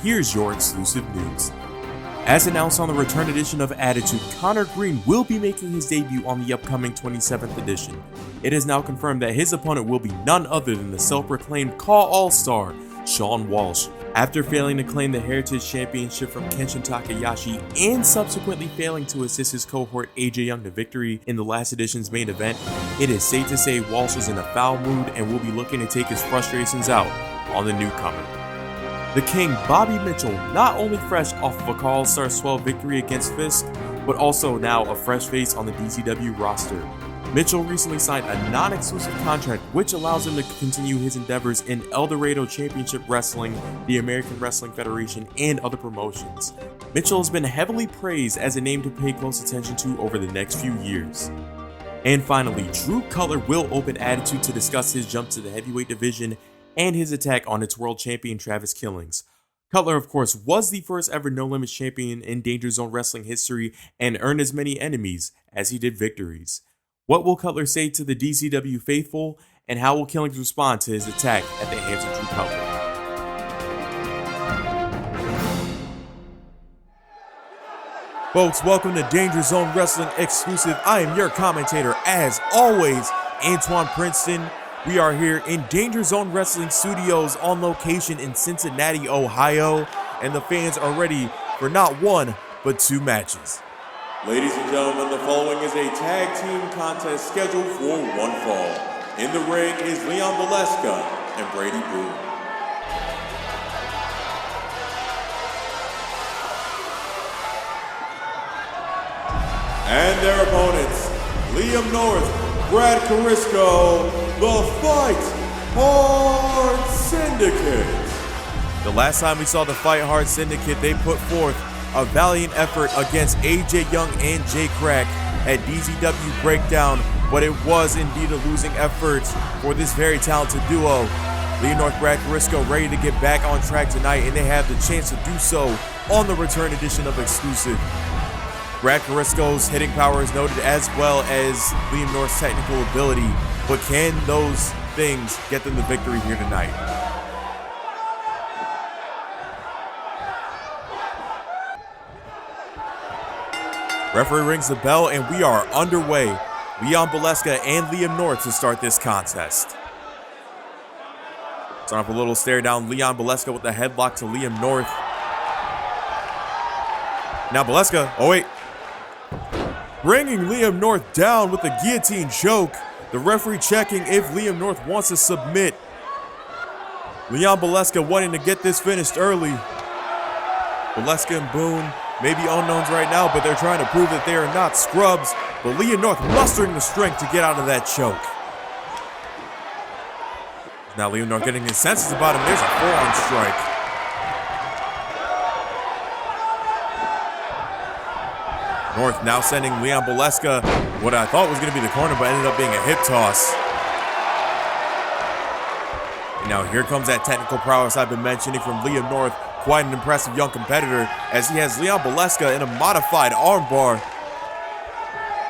here's your exclusive news. As announced on the return edition of Attitude, Connor Green will be making his debut on the upcoming 27th edition. It is now confirmed that his opponent will be none other than the self-proclaimed CAW All-Star, Sean Walsh. After failing to claim the Heritage Championship from Kenshin Takayashi and subsequently failing to assist his cohort AJ Young to victory in the last edition's main event, it is safe to say Walsh is in a foul mood and will be looking to take his frustrations out on the newcomer. The King, Bobby Mitchell, not only fresh off of a CAW All-Star 12 victory against Fisk, but also now a fresh face on the DZW roster. Mitchell recently signed a non-exclusive contract which allows him to continue his endeavors in El Dorado Championship Wrestling, the American Wrestling Federation, and other promotions. Mitchell has been heavily praised as a name to pay close attention to over the next few years. And finally, Drew Cutler will open Attitude to discuss his jump to the heavyweight division and his attack on its world champion Travis Killings. Cutler, of course, was the first ever No Limits champion in Danger Zone Wrestling history and earned as many enemies as he did victories. What will Cutler say to the DZW faithful, and how will Killings respond to his attack at the hands of Drew Cutler? Folks, welcome to Danger Zone Wrestling Exclusive. I am your commentator, as always, Antoine Princeton. We are here in Danger Zone Wrestling Studios on location in Cincinnati, Ohio, and the fans are ready for not one, but two matches. Ladies and gentlemen, the following is a tag team contest scheduled for one fall. In the ring is Leon Valeska and Brady Boone. And their opponents, Liam North, Brad Carisco, the Fight Hard Syndicate. The last time we saw the Fight Hard Syndicate, they put forth a valiant effort against AJ Young and Jay Crack at DZW Breakdown, but it was indeed a losing effort for this very talented duo. Liam North, Brad Carisco ready to get back on track tonight, and they have the chance to do so on the return edition of Exclusive. Brad Carisco's hitting power is noted, as well as Liam North's technical ability, but can those things get them the victory here tonight? Referee rings the bell and we are underway. Leon Valeska and Liam North to start this contest. Start off a little stare down. Leon Valeska with the headlock to Liam North. Now Valeska, oh wait. Bringing Liam North down with the guillotine choke. The referee checking if Liam North wants to submit. Leon Valeska wanting to get this finished early. Valeska and Boone may be unknowns right now, but they're trying to prove that they are not scrubs. But Liam North mustering the strength to get out of that choke. Now Liam North getting his senses about him. There's a forearm strike. North now sending Leon Valeska what I thought was going to be the corner, but ended up being a hip toss. And now here comes that technical prowess I've been mentioning from Liam North. Quite an impressive young competitor, as he has Leon Valeska in a modified armbar.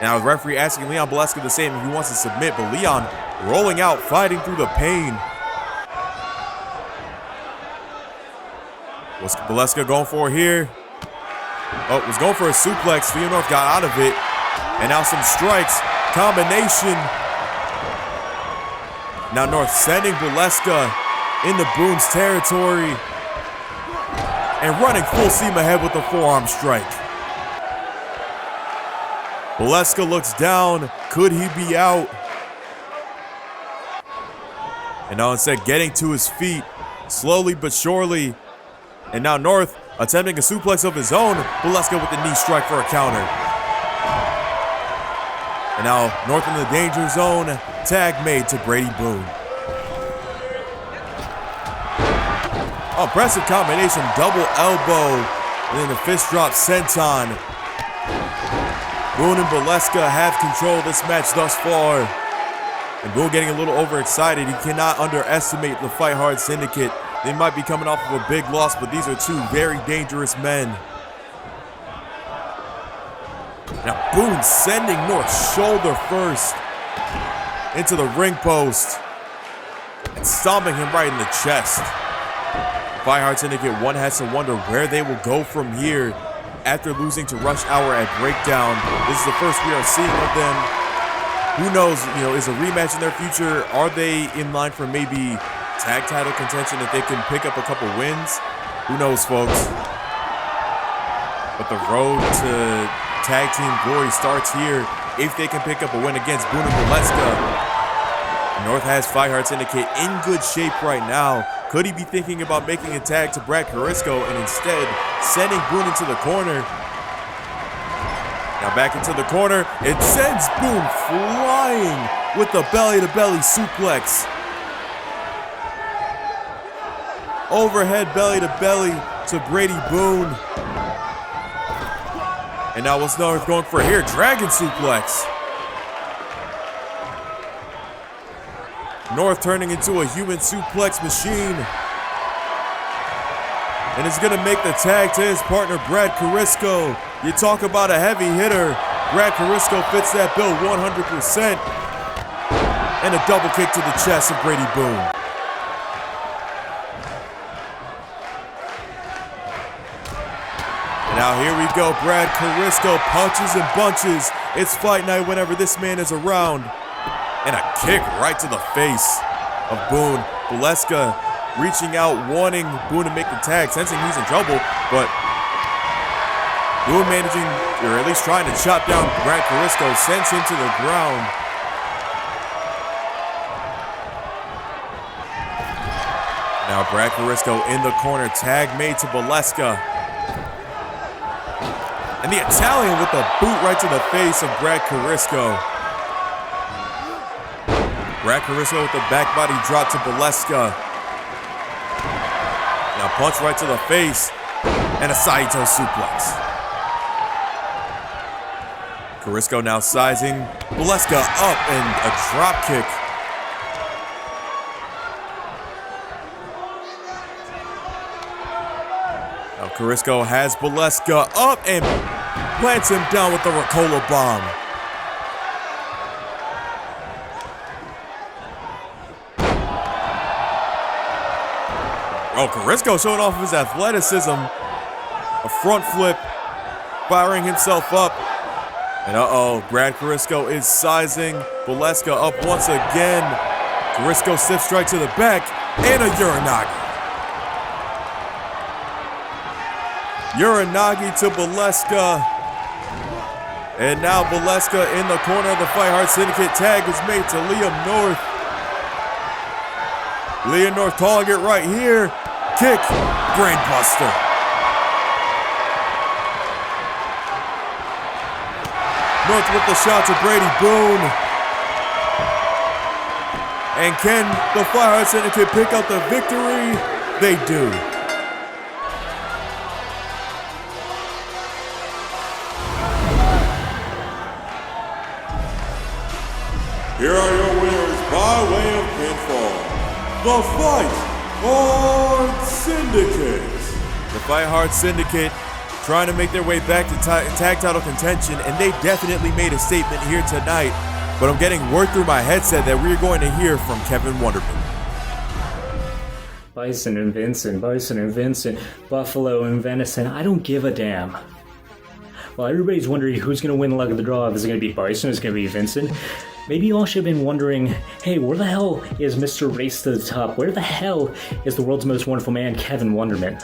Now the referee asking Leon Valeska the same if he wants to submit, but Leon rolling out, fighting through the pain. What's Valeska going for here? Oh, was going for a suplex. Liam North got out of it. And now some strikes. Combination. Now North sending Valeska into Boone's territory. And running full steam ahead with the forearm strike. Valeska looks down. Could he be out? And now instead getting to his feet. Slowly but surely. And now North attempting a suplex of his own. Valeska with the knee strike for a counter. And now North in the danger zone. Tag made to Brady Boone. Impressive combination. Double elbow. And then the fist drop senton. Boone and Valeska have control of this match thus far. And Boone getting a little overexcited. He cannot underestimate the Fight Hard Syndicate. They might be coming off of a big loss, but these are two very dangerous men. Now Boone sending North shoulder first into the ring post and stomping him right in the chest. Fight Hard Syndicate, one has to wonder where they will go from here after losing to Rush Hour at Breakdown. This is the first we are seeing of them. Who knows, is a rematch in their future? Are they in line for maybe tag title contention if they can pick up a couple wins? Who knows, folks? But the road to tag team glory starts here if they can pick up a win against Boone and Boleska. North has Fight Hard Syndicate in good shape right now. Could he be thinking about making a tag to Brad Carisco and instead sending Boone into the corner? Now back into the corner. It sends Boone flying with the belly-to-belly suplex. Overhead belly-to-belly to Brady Boone. And now what's North going for here? Dragon suplex. North turning into a human suplex machine. And is going to make the tag to his partner, Brad Carisco. You talk about a heavy hitter. Brad Carisco fits that bill 100%. And a double kick to the chest of Brady Boone. And now here we go. Brad Carisco punches and bunches. It's fight night whenever this man is around. And a kick right to the face of Boone. Boleska reaching out, wanting Boone to make the tag, sensing he's in trouble, but Boone managing, or at least trying to chop down Brad Carisco, sends him to the ground. Now Brad Carisco in the corner, tag made to Boleska. And the Italian with the boot right to the face of Brad Carisco. Brad Carisco with the back body drop to Boleska. Now punch right to the face. And a Saito suplex. Carisco now sizing Boleska up and a drop kick. Now Carisco has Boleska up and plants him down with the Ricola bomb. Oh, Carisco showing off his athleticism. A front flip, firing himself up. And Brad Carisco is sizing Boleska up once again. Carisco stiff strike to the back and a Uranagi. Uranagi to Boleska. And now Boleska in the corner of the Fight Hard Syndicate. Tag is made to Liam North. Liam North calling it right here. Kick, brainbuster. North with the shot to Brady Boone. And can the Fight Hard Syndicate pick up the victory? They do. Here are your winners by way of pinfall. The Fight Hard Syndicate. The Fight Hard Syndicate trying to make their way back to tag title contention, and they definitely made a statement here tonight. But I'm getting word through my headset that we're going to hear from Kevin Wunderman. Bison and Vincent, Buffalo and Venison, I don't give a damn. Well, everybody's wondering who's going to win the luck of the draw. If it's going to be Bison, it's going to be Vincent. Maybe you all should have been wondering, hey, where the hell is Mr. Race to the Top? Where the hell is the world's most wonderful man, Kevin Wunderman?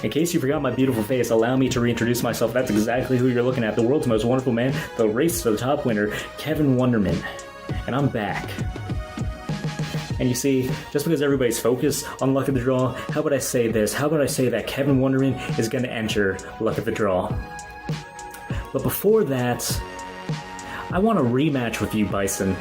In case you forgot my beautiful face, allow me to reintroduce myself. That's exactly who you're looking at. The world's most wonderful man, the Race to the Top winner, Kevin Wunderman. And I'm back. And you see, just because everybody's focused on Luck of the Draw, how about I say this? How about I say that Kevin Wunderman is going to enter Luck of the Draw? But before that, I want a rematch with you, Bison.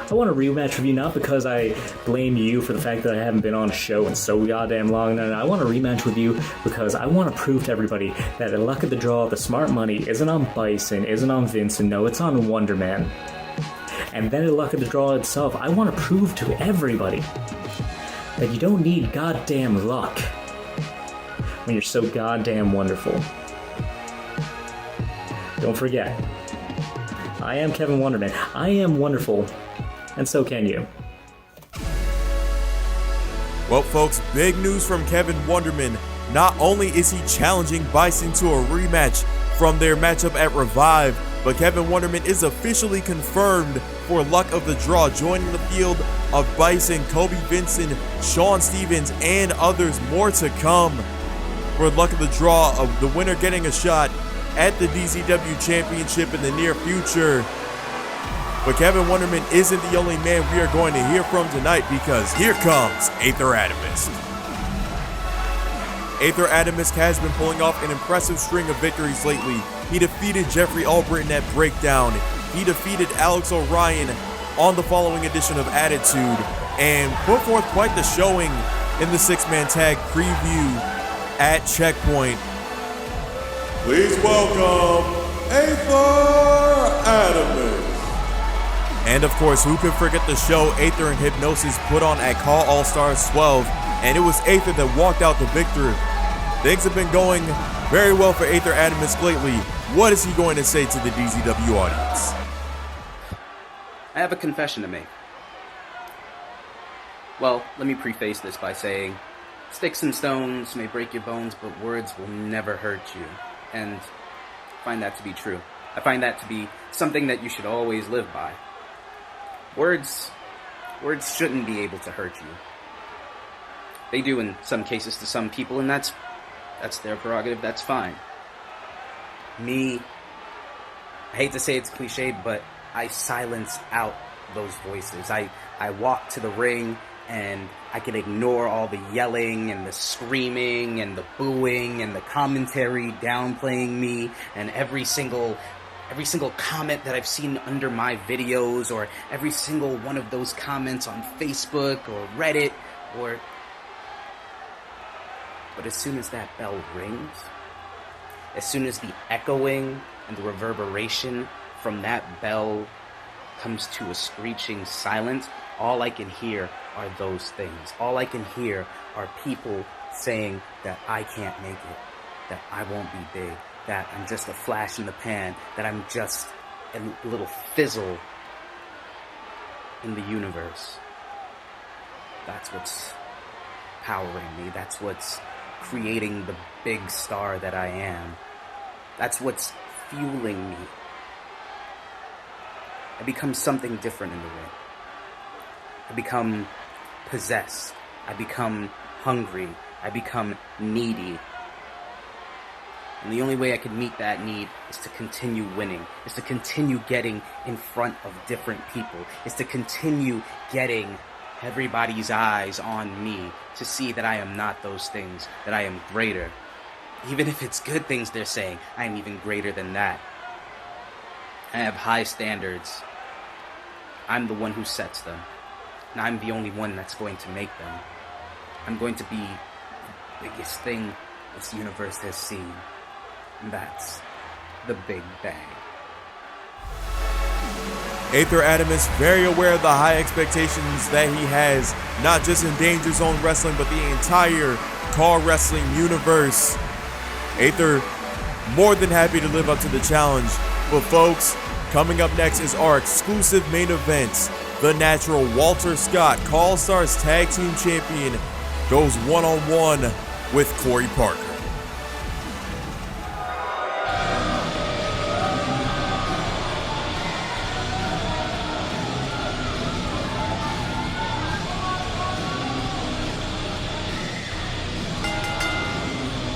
I want a rematch with you not because I blame you for the fact that I haven't been on a show in so goddamn long. No, I want a rematch with you because I want to prove to everybody that the Luck of the Draw, the smart money, isn't on Bison, isn't on Vincent, no, it's on Wunderman. And then the Luck of the Draw itself, I want to prove to everybody that you don't need goddamn luck when you're so goddamn wonderful. Don't forget, I am Kevin Wunderman. I am wonderful, and so can you. Well, folks, big news from Kevin Wunderman. Not only is he challenging Bison to a rematch from their matchup at Revive, but Kevin Wunderman is officially confirmed for Luck of the Draw, joining the field of Bison, Kobe Vincent, Sean Stevens, and others. More to come for Luck of the Draw, of the winner getting a shot at the DZW Championship in the near future. But Kevin Wunderman isn't the only man we are going to hear from tonight, because here comes Aether Atomsk. Aether Atomsk has been pulling off an impressive string of victories lately. He defeated Jeffrey Albritton at Breakdown. He defeated Alex O'Ryan on the following edition of Attitude, and put forth quite the showing in the six-man tag preview at Checkpoint. Please welcome Aether Atomsk. And of course, who could forget the show Aether and Hypnosis put on at Call All Stars 12, and it was Aether that walked out the victor. Things have been going very well for Aether Atomsk lately. What is he going to say to the DZW audience? I have a confession to make. Well, let me preface this by saying, sticks and stones may break your bones, but words will never hurt you. And I find that to be true. I find that to be something that you should always live by. Words shouldn't be able to hurt you. They do in some cases to some people, and that's their prerogative, that's fine. Me, I hate to say it's cliched, but I silence out those voices. I walk to the ring and I can ignore all the yelling and the screaming and the booing and the commentary downplaying me and every single comment that I've seen under my videos, or every single one of those comments on Facebook or Reddit, but as soon as that bell rings, as soon as the echoing and the reverberation from that bell comes to a screeching silence, all I can hear are those things. All I can hear are people saying that I can't make it, that I won't be big, that I'm just a flash in the pan, that I'm just a little fizzle in the universe. That's what's powering me. That's what's creating the big star that I am. That's what's fueling me. I become something different in the ring. I become possessed. I become hungry. I become needy. And the only way I can meet that need is to continue winning, is to continue getting in front of different people, is to continue getting everybody's eyes on me to see that I am not those things, that I am greater. Even if it's good things they're saying, I am even greater than that. I have high standards. I'm the one who sets them, and I'm the only one that's going to make them. I'm going to be the biggest thing this universe has seen. And that's the Big Bang. Aether Atomsk very aware of the high expectations that he has, not just in Danger Zone Wrestling, but the entire CAW Wrestling universe. Aether more than happy to live up to the challenge. But folks, coming up next is our exclusive main event. The natural Walter Scott, CAW Stars Tag Team Champion, goes one-on-one with Cory Parker.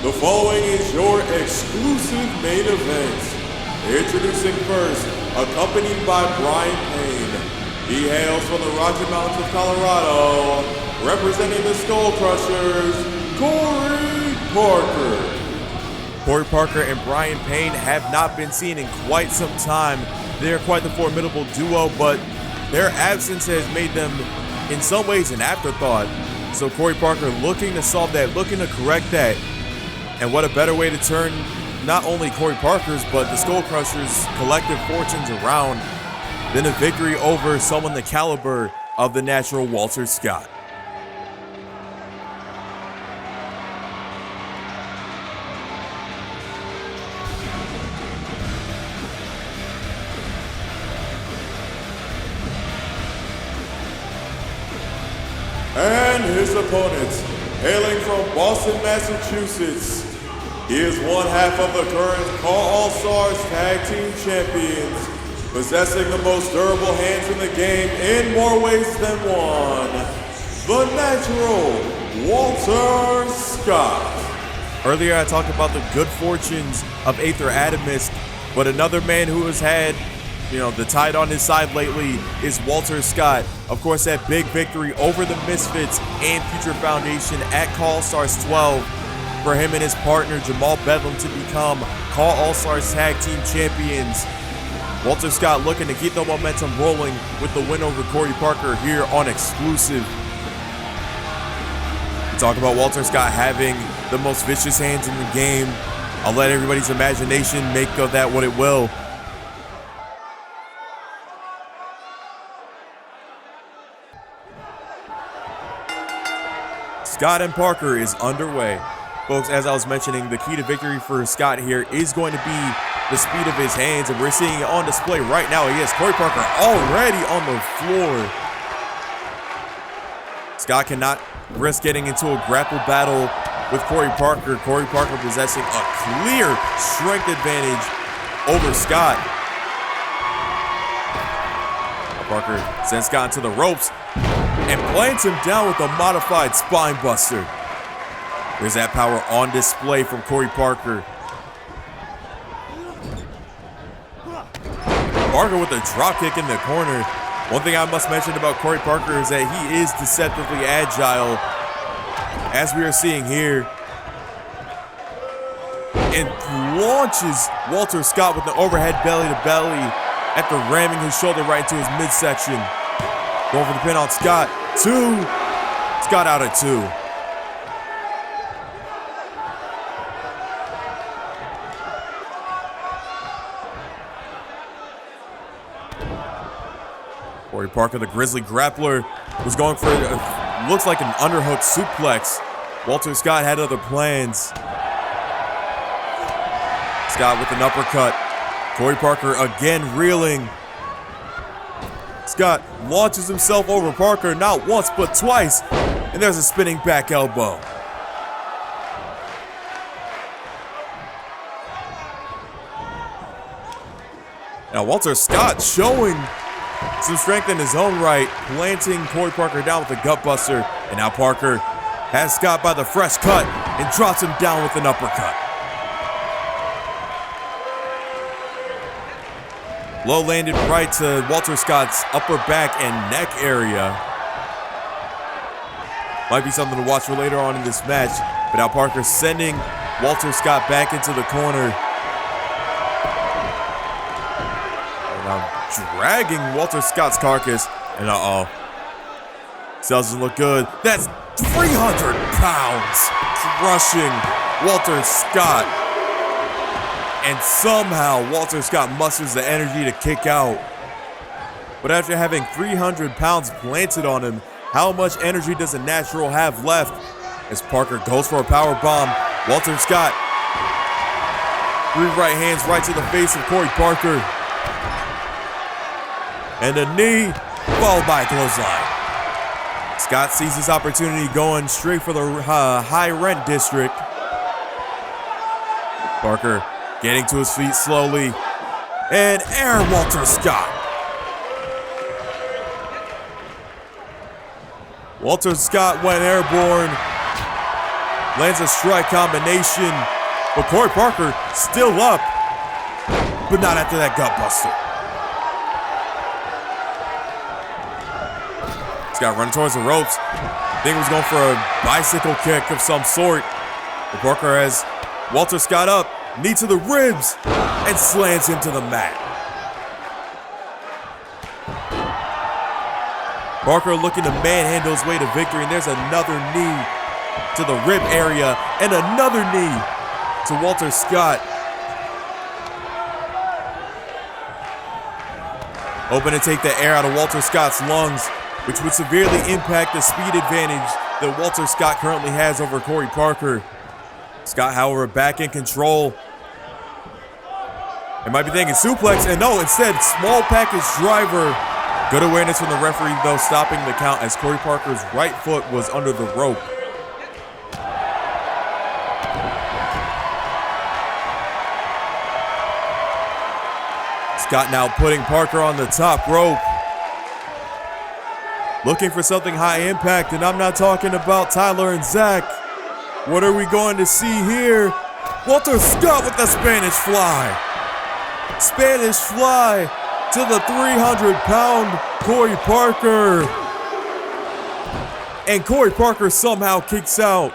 The following is your exclusive main event. Introducing first, accompanied by Brian Payne. He hails from the Rocky Mountains of Colorado, representing the Skull Crushers, Cory Parker. Cory Parker and Brian Payne have not been seen in quite some time. They are quite the formidable duo, but their absence has made them, in some ways, an afterthought. So Cory Parker looking to solve that, looking to correct that. And what a better way to turn not only Cory Parker's, but the Skull Crushers' collective fortunes around than a victory over someone the caliber of the natural Walter Scott. And And his opponent, hailing from Boston, Massachusetts, he is one half of the current CaW All-Stars Tag Team Champions, possessing the most durable hands in the game in more ways than one, the natural Walter Scott. Earlier I talked about the good fortunes of Aether Atomsk, but another man who has had, the tide on his side lately is Walter Scott. Of course, that big victory over the Misfits and Future Foundation at CaW All-Stars 12 for him and his partner Jamal Bedlam to become CaW All-Stars Tag Team Champions. Walter Scott looking to keep the momentum rolling with the win over Cory Parker here on Exclusive. We talk about Walter Scott having the most vicious hands in the game. I'll let everybody's imagination make of that what it will. Scott and Parker is underway. Folks, as I was mentioning, the key to victory for Scott here is going to be the speed of his hands, and we're seeing it on display right now. He has Cory Parker already on the floor. Scott cannot risk getting into a grapple battle with Cory Parker. Cory Parker possessing a clear strength advantage over Scott. Parker sends Scott into the ropes and plants him down with a modified spine buster. There's that power on display from Cory Parker. Parker with a drop kick in the corner. One thing I must mention about Cory Parker is that he is deceptively agile, as we are seeing here, and launches Walter Scott with an overhead belly to belly after ramming his shoulder right into his midsection. Going for the pin on Scott. 2. Scott out at 2. Cory Parker, the Grizzly Grappler, was going for, looks like an underhook suplex. Walter Scott had other plans. Scott with an uppercut. Cory Parker again reeling. Scott launches himself over Parker not once but twice. And there's a spinning back elbow. Now Walter Scott showing some strength in his own right, planting Cory Parker down with a gut buster. And now Parker has Scott by the fresh cut and drops him down with an uppercut. Low landed right to Walter Scott's upper back and neck area. Might be something to watch for later on in this match. But now Parker sending Walter Scott back into the corner. And now dragging Walter Scott's carcass. And this doesn't look good. That's 300 pounds crushing Walter Scott. And somehow Walter Scott musters the energy to kick out. But after having 300 pounds planted on him, how much energy does a natural have left? As Parker goes for a power bomb, Walter Scott, 3 right hands right to the face of Cory Parker. And a knee, followed by a clothesline. Scott sees his opportunity going straight for the high rent district. Parker getting to his feet slowly, and air Walter Scott. Walter Scott went airborne, lands a strike combination, but Cory Parker still up, but not after that gut buster. Scott running towards the ropes. I think he was going for a bicycle kick of some sort, but Parker has Walter Scott up. Knee to the ribs, and slams him to the mat. Parker looking to manhandle his way to victory, and there's another knee to the rib area, and another knee to Walter Scott. Hoping to take the air out of Walter Scott's lungs, which would severely impact the speed advantage that Walter Scott currently has over Cory Parker. Scott, however, back in control. It might be thinking suplex, and no, instead, small package driver Good awareness from the referee, though, stopping the count as Cory Parker's right foot was under the rope. Scott now putting Parker on the top rope. Looking for something high impact, and I'm not talking about Tyler and Zach. What are we going to see here? Walter Scott with the Spanish fly. Spanish fly to the 300-pound Cory Parker. And Cory Parker somehow kicks out.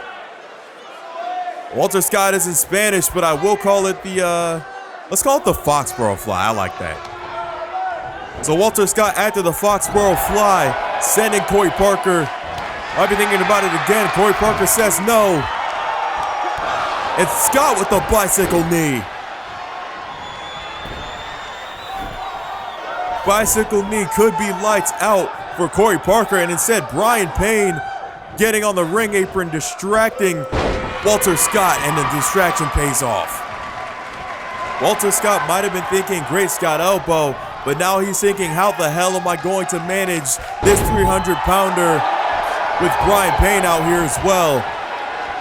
Walter Scott is in Spanish, but I will call it the, let's call it the Foxborough fly. I like that. So Walter Scott after the Foxborough fly, sending Cory Parker. Might be thinking about it again. Cory Parker says no. And Scott with the bicycle knee. Bicycle knee could be lights out for Cory Parker, and instead Brian Payne getting on the ring apron, distracting Walter Scott, and the distraction pays off. Walter Scott might have been thinking great Scott elbow, but now he's thinking, how the hell am I going to manage this 300-pounder with Brian Payne out here as well?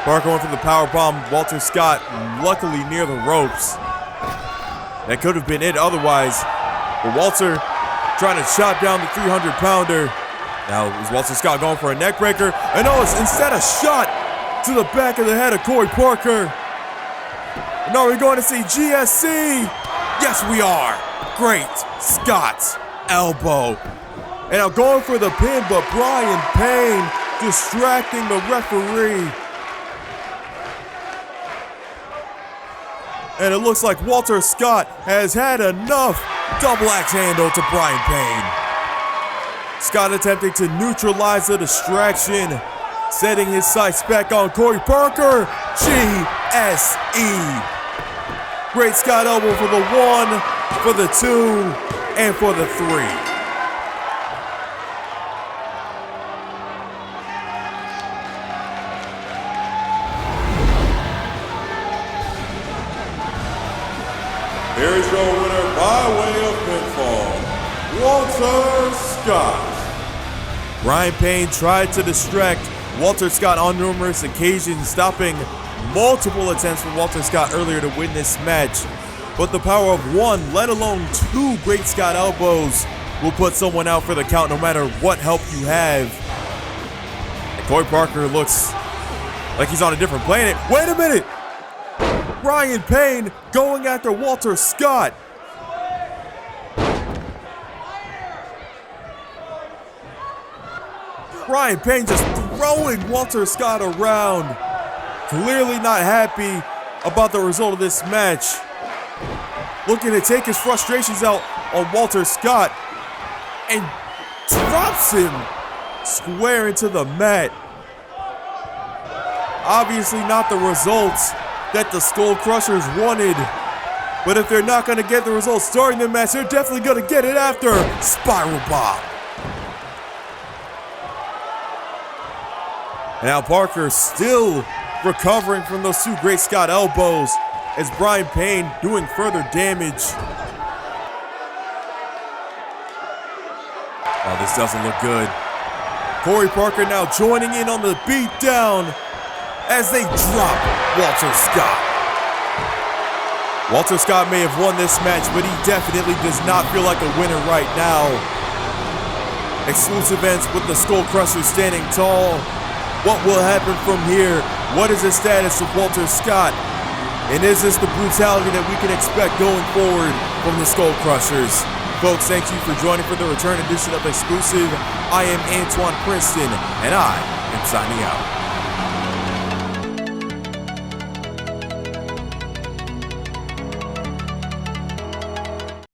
Parker went for the powerbomb. Walter Scott luckily near the ropes. That could have been it otherwise. But Walter trying to chop down the 300-pounder. Now is Walter Scott going for a neck breaker? And no, it's instead a shot to the back of the head of Cory Parker. And are we going to see GSC? Yes, we are. Great Scott's elbow. And now going for the pin, but Brian Payne distracting the referee. And it looks like Walter Scott has had enough. Double axe handle to Brian Payne. Scott attempting to neutralize the distraction, setting his sights back on Cory Parker. GSE. Great Scott elbow for the 1, for the 2, and for the 3. Here is your winner by way of pinfall, Walter Scott. Brian Payne tried to distract Walter Scott on numerous occasions, stopping multiple attempts from Walter Scott earlier to win this match. But the power of 1, let alone 2 great Scott elbows will put someone out for the count no matter what help you have. And Cory Parker looks like he's on a different planet. Wait a minute! Brian Payne going after Walter Scott. Brian Payne just throwing Walter Scott around. Clearly not happy about the result of this match. Looking to take his frustrations out on Walter Scott and drops him square into the mat. Obviously not the results that the Skull Crushers wanted. But if they're not going to get the results starting the match, they're definitely going to get it after. Spiral Bomb. And now Parker still recovering from those 2 great Scott elbows as Brian Payne doing further damage. Oh, this doesn't look good. Cory Parker now joining in on the beatdown as they drop Walter Scott. Walter Scott may have won this match, but he definitely does not feel like a winner right now. Exclusive events with the Skull Crushers standing tall. What will happen from here? What is the status of Walter Scott? And is this the brutality that we can expect going forward from the Skull Crushers? Folks, thank you for joining for the return edition of Exclusive. I am Antoine Princeton, and I am signing out.